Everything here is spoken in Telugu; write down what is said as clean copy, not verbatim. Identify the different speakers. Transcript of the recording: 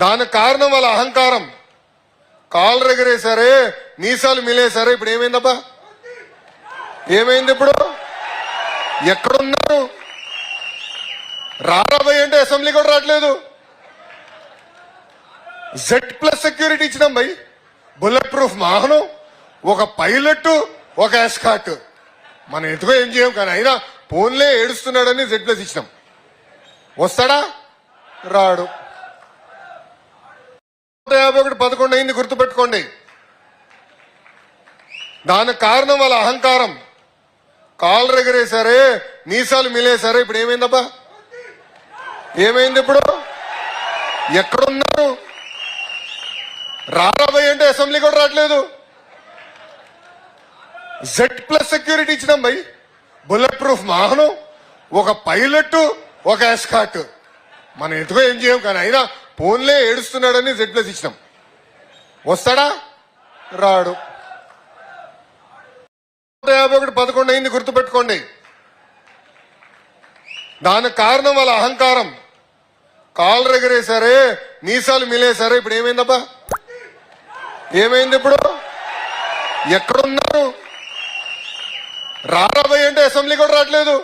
Speaker 1: దానికి కారణం వాళ్ళ అహంకారం. కాళ్ళు ఎగరేశారే, మీసాలు మిలేశారే. ఇప్పుడు ఏమైందబ్బా? ఏమైంది? ఇప్పుడు ఎక్కడున్నారు? రారాబోయ్ అంటే అసెంబ్లీ కూడా రావట్లేదు. Z+ సెక్యూరిటీ ఇచ్చినాం భయ్, బుల్లెట్ ప్రూఫ్ వాహనం, ఒక పైలట్, ఒక ఎస్కాట్. మనం ఎందుకో ఏం చేయం, కానీ అయినా ఫోన్లే ఏడుస్తున్నాడని Z+ ఇచ్చినాం. వస్తాడా? రాడు. 151 అయింది, గుర్తుపెట్టుకోండి. దానికి కారణం వాళ్ళ అహంకారం. కాళ్ళు ఎగరేశారే, మీసాలు మిలేశారే. ఇప్పుడు ఏమైందబ్బా? ఏమైంది? ఇప్పుడు ఎక్కడున్నారు? రారాబోయ్ అంటే అసెంబ్లీ కూడా రావట్లేదు. Z+ సెక్యూరిటీ ఇచ్చినాం భయ్, బుల్లెట్ ప్రూఫ్ వాహనం, ఒక పైలట్, ఒక ఎస్కాట్. మనం ఎందుకో ఏం చేయం, కానీ అయినా ఫోన్లే ఏడుస్తున్నాడని Z+ ఇచ్చినాం. వస్తాడా? రాడు. 151 అయింది, గుర్తుపెట్టుకోండి. దానికి కారణం వాళ్ళ అహంకారం. కాళ్ళు ఎగరేశారే, మీసాలు మిలేశారే. ఇప్పుడు ఏమైందబ్బా? ఏమైంది? ఇప్పుడు ఎక్కడున్నారు? రారాబోయ్ అంటే అసెంబ్లీ కూడా రావట్లేదు.